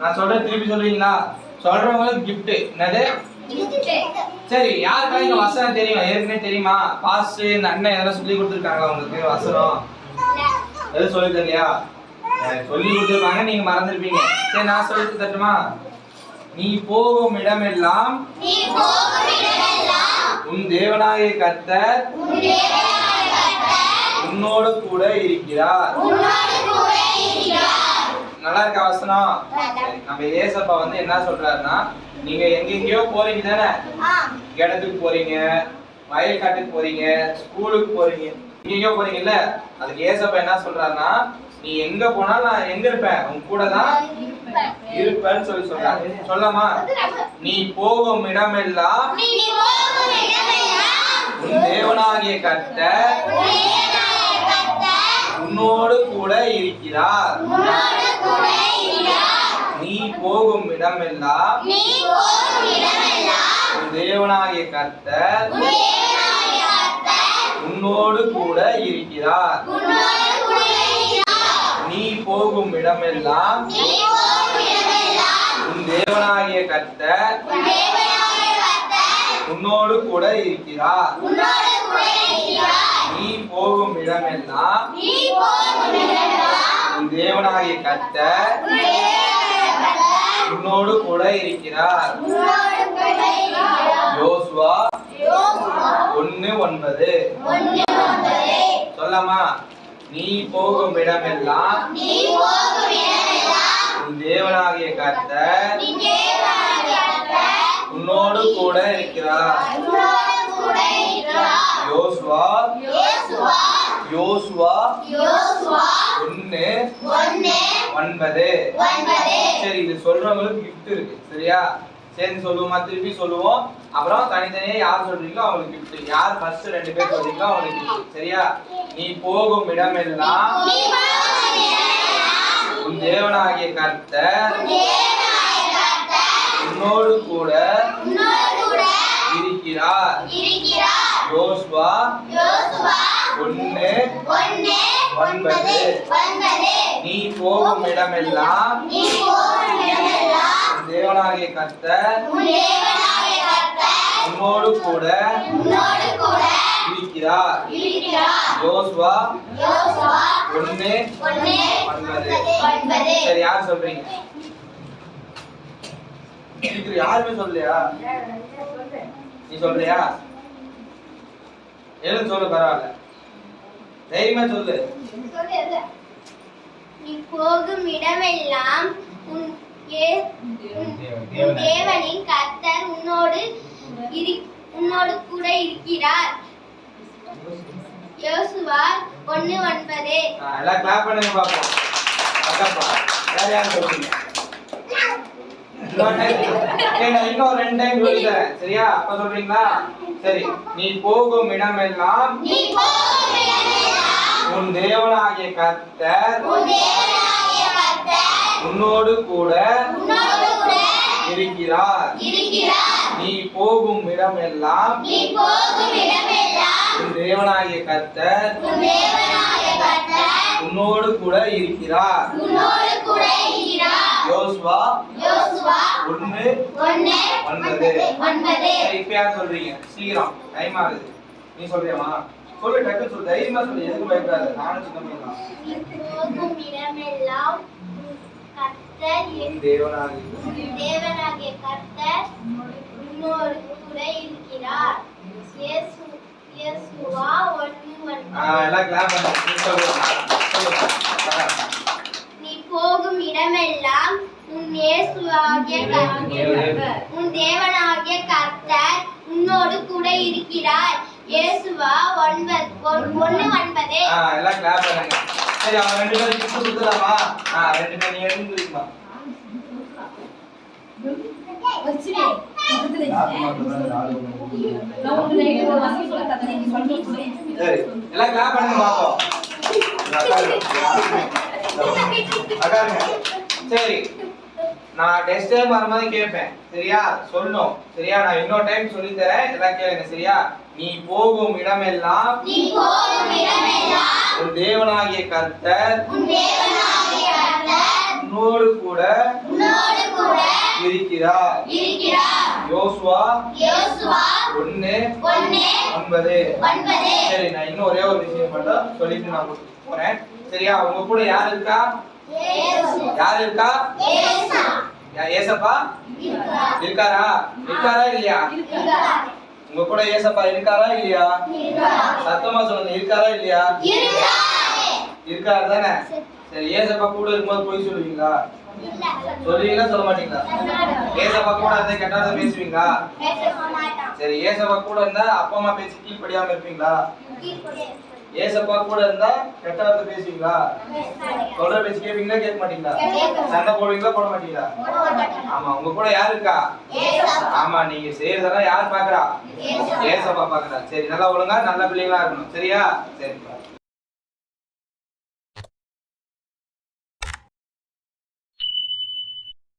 நான் சொல்றேன் திருப்பி சொல்றீங்களா? சொல்றவங்களுக்கு gift. என்னது? சரி, யாருக்கெல்லாம் இந்த வசனம் தெரியும்? ஏற்கனவே தெரியுமா? பாஸ் இந்த அண்ணன் எதனா சொல்லி கொடுத்துருக்காங்களா உங்களுக்கு வசனம்? எதுவும் சொல்லி தரலையா? சொல்லி கொடுத்துருப்பாங்க, நீங்க மறந்துருப்பீங்க. சரி, நான் சொல்லி தரட்டுமா? நீ போகும் இடமெல்லாம் உன் தேவனாகிய கர்த்தர் உன்னோடு கூட இருக்கிறார். நல்லா இருக்கா வசனம்? நம்ம ஏசப்பா வந்து என்ன சொல்றாருன்னா, நீங்க எங்கெங்கயோ போறீங்க தானே, இடத்துக்கு போறீங்க, வயல் காட்டுக்கு போறீங்க, ஸ்கூலுக்கு போறீங்க, எங்கெங்கயோ போறீங்கல்ல, அதுக்கு ஏசப்பா என்ன சொல்றாருன்னா, நீ எங்க போனாலும் நான் எங்க இருப்பேன், உன் கூட தான் இருப்பேன்னு சொல்லி சொல்றாரு. சொல்லமா? நீ போகும் இடமெல்லாம் உன் தேவனாகிய கர்த்தர் உன்னோடு கூட இருக்கிறார். நீ போகும் இடமெல்லாம் உன் தேவனாகிய கர்த்தர் உன்னோடு கூட இருக்கிறார். நீ போகும் இடமெல்லாம் உன் தேவனாகிய கர்த்தர் உன்னோடு கூட இருக்கிறார். நீ போகும் இடமெல்லாம் உன் தேவனாகிய கர்த்தர் உன்னோடு கூட இருக்கிறார். யோசுவா 1:9. சொல்லமா? நீ போகும் இடமெல்லாம் உன் தேவனாகிய கர்த்தர் உன்னோடு கூட இருக்கிறார். யோசுவா 1:9. சரி, இது சொல்றவங்களுக்கு gift இருக்கு. சரியா? சேர்ந்து சொல்லுவோமா? திருப்பி சொல்லுவோம். அப்புறம் தனித்தனியா யார் சொல்றீங்களோ அவங்களுக்கு gift. யார் ஃபர்ஸ்ட் 2 பேர் சொல்றீங்களோ அவங்களுக்கு gift. சரியா? நீ போகும் இடமெல்லாம் உன் தேவனாகிய கர்த்தர் உன்னோடு கூட இருக்கிறார். யோசுவா 1:9. நீ போகும் இடமெல்லாம் உன் தேவனாகிய கர்த்தர் உன்னோடு கூட இருக்கிறார். யோசுவா 1:9. சரி, யார் சொல்றீங்க? யாருமே சொல்லலையா? நீ சொல்றியா? எழுந்து சொல்லு, பரவாயில்ல, தைரியமா சொல்லு. நீ போகும் இடமெல்லாம் உன் தேவனின் கர்த்தர் உன்னோடு கூட இருக்கிறார். யோசுவா 1:9. எல்லாம் கிளாப் பண்ணுங்க பாப்போம். அக்கா வேற யார் சொல்றீங்க? இன்னும் 2 டைம் சொல்லிட்டேன். சரியா? அப்ப சொல்றீங்களா? சரி, நீ போகும் இடமெல்லாம் உன் தேவனாகிய கர்த்தர் உன்னோடு கூட இருக்கிறார். நீ போகும் இடமெல்லாம் உன் தேவனாகிய கர்த்தர் உன்னோடு கூட இருக்கிறார். யோசுவா 1:9. இப்ப யார் சொல்றீங்க? சீக்கிரம், டைம் ஆகுது. நீ சொல்றியாமா? சொல்லு, டக்கு சொல்லு, தைரியமா சொல்லு, எதுக்கு பயப்படாத. நானும் சின்ன பையன் தான். தேவனாகிய கர்த்தர் உன்னோடு கூட இருக்கிறார். யோசுவா 1:9. எல்லாம் கிளாப் பண்ணுங்க. நீ போகும் இடமெல்லாம் உன் தேவனாகிய கர்த்தர் உன்னோடு கூட இருக்கிறார். யோசுவா 1:9. எல்லாம் கிளாப் பண்ணுங்க. சரி, அவங்க 2 பேரும் கிஃப்ட் கொடுக்கலாமா? 2 பேரும் நீங்க எடுத்துக்கமா. சரி, எல்லாம் கிளாப் பண்ணுங்க பாப்போம். சரி, நான் டெஸ்ட் டைம் வரும்போது கேட்பேன். சரியா? சொல்லணும். சரியா? நான் இன்னொரு டைம் சொல்லி தரேன், எல்லாம் கேளுங்க. சரியா? நீ போகும் இடமெல்லாம் உன் தேவனாகிய கர்த்தர் உன்னோடு கூட இருக்கிறார். யோசுவா 1:9. சரி, நான் இன்னும் ஒரே ஒரு விஷயம் மட்டும் சொல்லிட்டு நான் போறேன். சரியா? உங்க கூட யார் இருக்கா? யார் இருக்கா? ஏசப்பா இருக்காரா? இருக்காரா இல்லையா? உங்க கூட ஏசப்பா இருக்காரா இல்லையா? சத்தமா சொல்லுங்க, இருக்காரா இல்லையா? இருக்காரு தானே? சரி, ஏசப்பா கூட இருக்கும்போது போய் சொல்லுவீங்களா? சொல்லுவீங்களா சொல்ல மாட்டீங்களா? ஏசப்பா கூட இருந்தா கெட்டதை பேசுவீங்களா? சரி, ஏசப்பா கூட இருந்தா அப்பா அம்மா பேசி கீழ்ப்படியாம இருப்பீங்களா? ஏசப்பா கூட இருந்தா கெட்டதை பேசுவீங்களா? சொல்ற பேச்சு கேட்பீங்களா கேட்க மாட்டீங்களா? சண்டை போடுவீங்களா போட மாட்டீங்களா? ஆமா, உங்க கூட யார் இருக்கா? ஆமா, நீங்க செய்யறதெல்லாம் யார் பாக்குறா? ஏசப்பா பாக்குறா. சரி, நல்லா ஒழுங்கா நல்ல பிள்ளைங்களா இருக்கணும். சரியா? சரி.